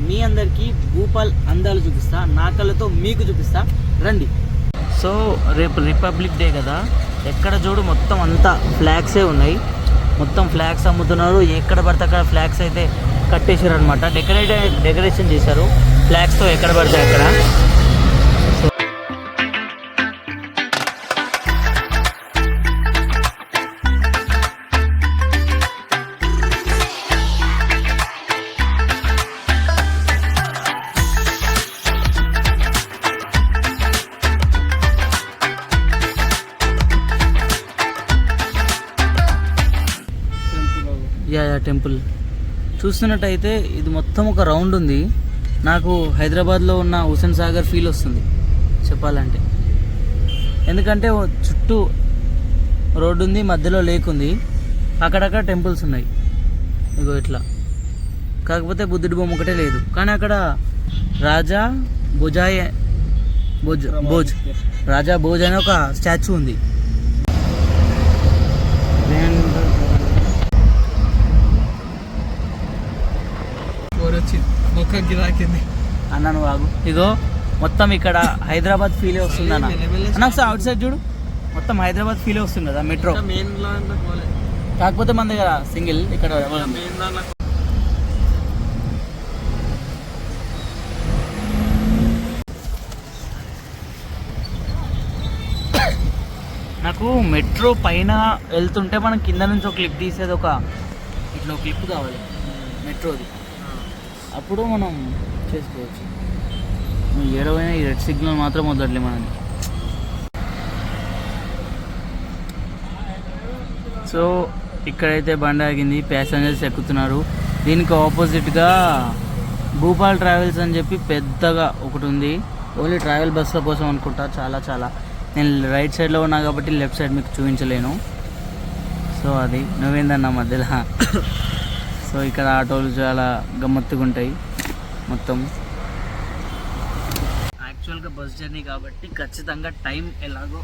మీ అందరికీ భూపాల్ అందాలు చూపిస్తా, నా కళ్ళతో మీకు చూపిస్తా రండి. సో రేపు రిపబ్లిక్ డే కదా, ఎక్కడ చూడు మొత్తం అంతా ఫ్లాగ్సే ఉన్నాయి. మొత్తం ఫ్లాగ్స్ అమ్ముతున్నారు. ఎక్కడ పడితే అక్కడ ఫ్లాగ్స్ అయితే కట్టేశారు అనమాట. డెకరేషన్ చేశారు ఫ్లాగ్స్తో ఎక్కడ పడితే అక్కడ. యా టెంపుల్ చూస్తున్నట్టయితే ఇది మొత్తం ఒక రౌండ్ ఉంది. నాకు హైదరాబాద్లో ఉన్న హుస్సేన్ సాగర్ ఫీల్ వస్తుంది చెప్పాలంటే. ఎందుకంటే చుట్టూ రోడ్డు ఉంది, మధ్యలో లేక్ ఉంది, అక్కడక్కడ టెంపుల్స్ ఉన్నాయి. ఇగో ఇట్లా. కాకపోతే బుద్ధుడి బొమ్మ ఒకటే లేదు. కానీ అక్కడ రాజా భోజ్ అనే ఒక స్టాచ్యూ ఉంది. అన్న నువ్వు ఆగు. ఇగో మొత్తం ఇక్కడ హైదరాబాద్ ఫీలే వస్తుంది అన్న. అన్న ఒకసారి అవుట్ సైడ్ చూడు, మొత్తం హైదరాబాద్ ఫీలే వస్తుంది కదా మెట్రో. కాకపోతే మన దగ్గర సింగిల్ ఇక్కడ. నాకు మెట్రో పైన వెళ్తుంటే మనం కింద నుంచి ఒక క్లిప్ తీసేది, ఒక ఇట్లా క్లిప్ కావాలి మెట్రోది. అప్పుడు మనం చేసుకోవచ్చు. ఏడవైనా ఈ రెడ్ సిగ్నల్ మాత్రం వదలట్లే మనని. సో ఇక్కడైతే బండి ఆగింది, ప్యాసింజర్స్ ఎక్కుతున్నారు. దీనికి ఆపోజిట్గా భూపాల్ ట్రావెల్స్ అని చెప్పి పెద్దగా ఒకటి ఉంది. ఓన్లీ ట్రావెల్ బస్సుల కోసం అనుకుంటా. చాలా నేను రైట్ సైడ్లో ఉన్నా కాబట్టి లెఫ్ట్ సైడ్ మీకు చూపించలేను. సో అది నువ్వేందన్నా మధ్యలో. సో ఇక్కడ ఆటోలు చాలా గమ్మత్తుగా ఉంటాయి మొత్తం. యాక్చువల్గా బస్ జర్నీ కాబట్టి ఖచ్చితంగా టైం ఎలాగో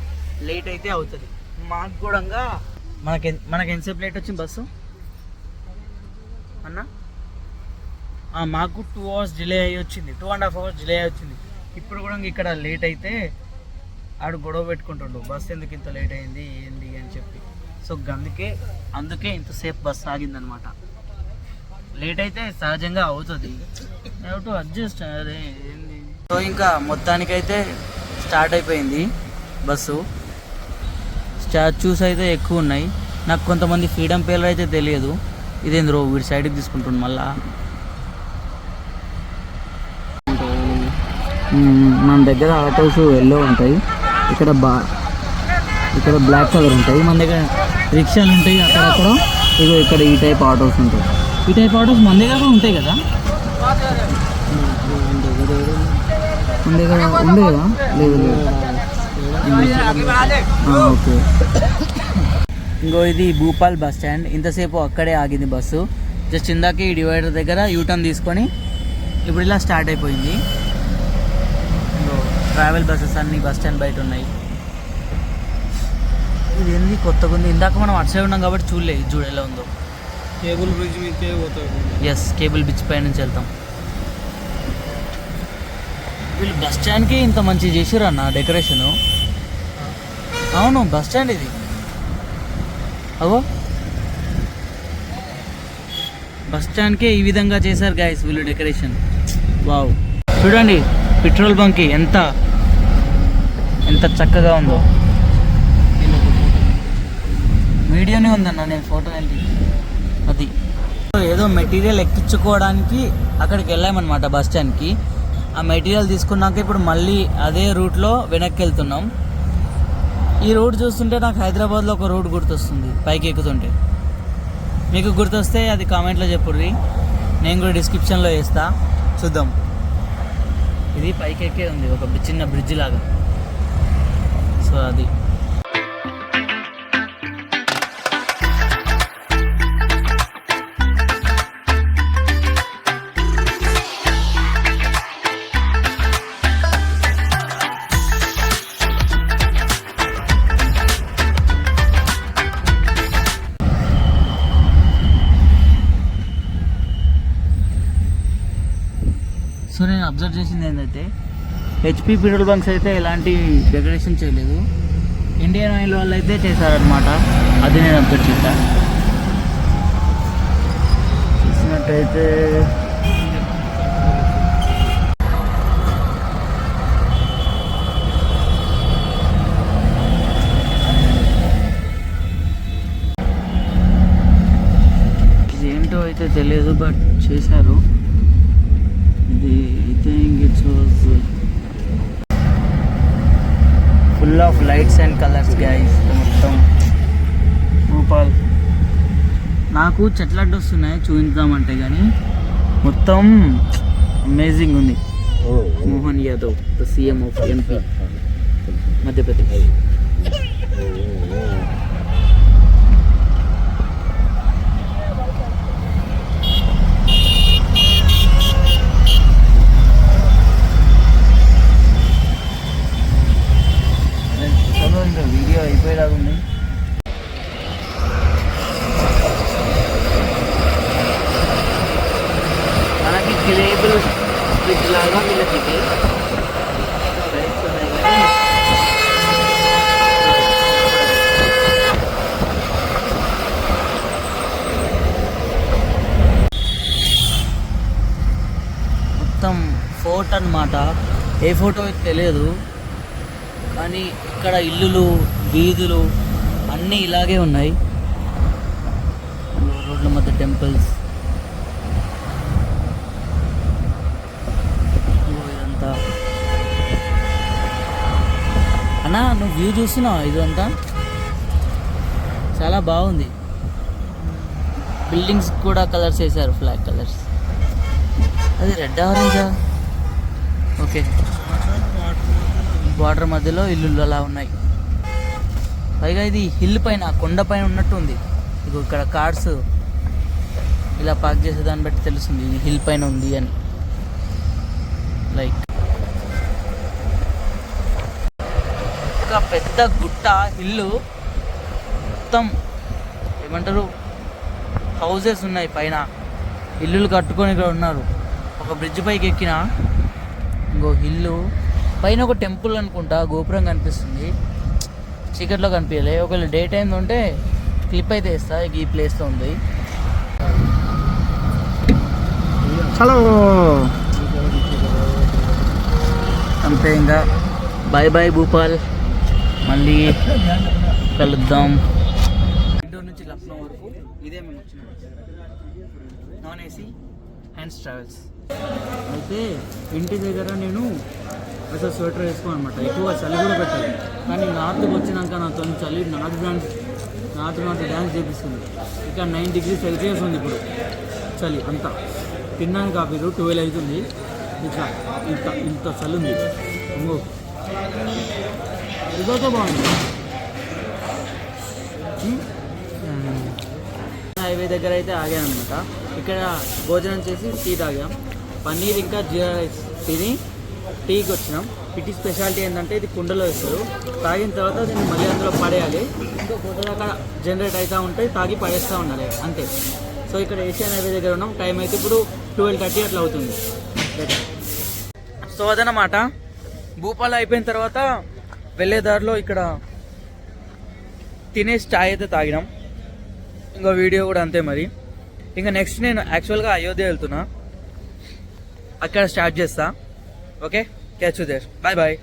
లేట్ అయితే అవుతుంది. మాకు కూడా మనకి ఎంతసేపు లేట్ వచ్చింది బస్సు అన్న? మాకు 2 hours డిలే అయ్యి వచ్చింది, 2.5 hours డిలే అయ్యి వచ్చింది. ఇప్పుడు కూడా ఇక్కడ లేట్ అయితే ఆడు గొడవ పెట్టుకుంటుండు, బస్సు ఎందుకు ఇంత లేట్ అయింది ఏంది అని చెప్పి. సో అందుకే ఇంతసేపు బస్సు ఆగిందనమాట. లేట్ అయితే సహజంగా అవుతుంది, టు అడ్జస్ట్. అదే ఏంది. సో ఇంకా మొత్తానికైతే స్టార్ట్ అయిపోయింది బస్సు. స్టాచ్యూస్ అయితే ఎక్కువ ఉన్నాయి. నాకు కొంతమంది ఫ్రీడమ్ పేర్లు అయితే తెలియదు. ఇదేంద్రో వీడి సైడ్కి తీసుకుంటుంది మళ్ళా. మన దగ్గర ఆటోస్ ఎల్లో ఉంటాయి, ఇక్కడ బ్లాక్ కలర్ ఉంటాయి. మన దగ్గర రిక్షాలు ఉంటాయి అక్కడక్కడ. ఇగో ఇక్కడ ఈ టైప్ ఆటోస్ ఉంటాయి. ఈ టైప్ ఆటోస్ మన దగ్గర కూడా ఉంటాయి కదా? మన దగ్గర ఉండే కదా? లేదు. ఓకే. ఇంకో ఇది భూపాల్ బస్ స్టాండ్. ఇంతసేపు అక్కడే ఆగింది బస్సు. జస్ట్ ఇందాక ఈ డివైడర్ దగ్గర యూటర్న్ తీసుకొని ఇప్పుడు ఇలా స్టార్ట్ అయిపోయింది. ట్రావెల్ బస్సెస్ అన్నీ బస్ స్టాండ్ బయట ఉన్నాయి. ఇది ఏంది కొత్తగా ఉంది. ఇందాక మనం అటు సైడ్ ఉన్నాం కాబట్టి చూడలేదు. చూడు ఎలా ఉందో. కేబుల్ బ్రిడ్జ్ మీదకే పోతాం. ఎస్, కేబుల్ బ్రిడ్జ్ పై నుంచి వెళ్తాం. వీళ్ళు బస్ స్టాండ్కి ఇంత మంచిగా చేసారు అన్న డెకరేషను. అవును, బస్ స్టాండ్ ఇది. అవో బస్ స్టాండ్కే ఈ విధంగా చేశారు గైస్ వీళ్ళు డెకరేషన్. వావ్, చూడండి పెట్రోల్ బంక్ ఎంత చక్కగా ఉందో. వీడియోనే ఉందన్న, నేను ఫోటో అది. ఏదో మెటీరియల్ ఎక్కించుకోవడానికి అక్కడికి వెళ్ళామన్నమాట బస్ స్టాండ్కి. ఆ మెటీరియల్ తీసుకున్నాక ఇప్పుడు మళ్ళీ అదే రూట్లో వెనక్కి వెళ్తున్నాం. ఈ రూట్ చూస్తుంటే నాకు హైదరాబాద్లో ఒక రూట్ గుర్తొస్తుంది పైకి ఎక్కుతుంటే. మీకు గుర్తొస్తే అది కామెంట్లో చెప్పుర్రి, నేను కూడా డిస్క్రిప్షన్లో వేస్తా, చూద్దాం. ఇది పైకి ఎక్కే ఉంది, ఒక చిన్న బ్రిడ్జ్ లాగా. సో అది సో నేను అబ్జర్వ్ చేసింది ఏంటంటే హెచ్పి పెట్రోల్ బంక్స్ అయితే ఎలాంటి డెకరేషన్ చేయలేదు, ఇండియన్ ఆయిల్ వాళ్ళు అయితే చేశారనమాట. అది నేను అబ్జర్వ్ చేశాను. చూసినట్టయితే ఇదేంటో అయితే తెలియదు, బట్ చేశారు. ఇది I think it's was full of lights and colours guys. మొత్తం భూపాల్ నాకు చెట్లు అడ్డు వస్తున్నాయి చూపిద్దామంటే, కానీ మొత్తం అమేజింగ్ ఉంది. Mohan Yadav the CM of MP Madhya Pradesh. Video అయిపోయేలాగా ఉంది. మనకి గ్రేబుల్ స్ప్లిట్ లాగా వీళ్ళకి మొత్తం ఫోర్ట్ అన్నమాట. ఏ ఫోటో తెలియదు, కానీ ఇక్కడ ఇల్లులు వీధులు అన్నీ ఇలాగే ఉన్నాయి. రోడ్ల మధ్య టెంపుల్స్ ఇదంతా. అన్నా నువ్వు వ్యూ చూస్తున్నావు, ఇదంతా చాలా బాగుంది. బిల్డింగ్స్ కూడా కలర్స్ వేసారు, ఫ్లాగ్ కలర్స్. అది రెడ్ ఆరెంజా? ఓకే, వాటర్ మధ్యలో ఇల్లులు అలా ఉన్నాయి. పైగా ఇది హిల్ పైన, కొండ పైన ఉన్నట్టు ఉంది. ఇగో ఇక్కడ కార్స్ ఇలా పార్క్ చేసే దాన్ని బట్టి తెలుస్తుంది ఇది హిల్ పైన ఉంది అని. లైక్ ఒక పెద్ద గుట్ట, హిల్లు మొత్తం ఏమంటారు హౌజెస్ ఉన్నాయి పైన, ఇల్లులు కట్టుకొని ఇక్కడ ఉన్నారు. ఒక బ్రిడ్జ్ పైకి ఎక్కిన ఇంకో హిల్లు పైన ఒక టెంపుల్ అనుకుంటా, గోపురం కనిపిస్తుంది. చీకట్లో కనిపించలే. ఒకవేళ డే టైం ఉంటే క్లిప్ అయితే వేస్తా. ఈ ప్లేస్లో ఉంది. హలో, అంతే ఇంకా బాయ్ బాయ్ భూపాల్, మళ్ళీ కలుద్దాం. ఇండోర్ నుంచి లక్నో వరకు ఇదే మేము వచ్చినాం, నాన్ ఏసీ హ్యాండ్స్ ట్రావెల్స్. అయితే ఇంటి దగ్గర నేను అసలు స్వెటర్ వేసుకోను అనమాట, ఎక్కువగా చలి కూడా పెట్టాలి. కానీ నార్త్కి వచ్చినాక నాతో చలి నార్త్ డ్యాన్స్ చేపిస్తుంది. ఇక్కడ 9 degrees సెల్సియస్ ఉంది ఇప్పుడు చలి అంతా. తిన్నాను కాపీలు 12 అవుతుంది. ఇట్లా ఇంత చలి ఉంది. అమ్మో, ఇదైతే బాగుంది. హైవే దగ్గర అయితే ఆగాను అనమాట. ఇక్కడ భోజనం చేసి టీ తాగాం. పన్నీర్ ఇంకా జీరా రైస్ తిని టీకి వచ్చినాం. టీ స్పెషాలిటీ ఏంటంటే ఇది కుండలో వేస్తారు. తాగిన తర్వాత దీన్ని మళ్ళీ అందులో పడేయాలి. ఇంకో ఫోటో దాకా జనరేట్ అవుతూ ఉంటాయి, తాగి పడేస్తూ ఉండాలి అంతే. సో ఇక్కడ ఏషియన్ హైవే దగ్గర ఉన్నాం. టైం అయితే ఇప్పుడు 12:30 అట్లా అవుతుంది. సో అదనమాట, భూపాల్ అయిపోయిన తర్వాత వెళ్ళే దారిలో ఇక్కడ తినేసి చాయ్ అయితే తాగినాం. ఇంకో వీడియో కూడా అంతే. మరి ఇంకా నెక్స్ట్ నేను యాక్చువల్గా అయోధ్య వెళ్తున్నా, అక్కడ స్టార్ట్ చేస్తా. Okay, catch you there. Bye bye.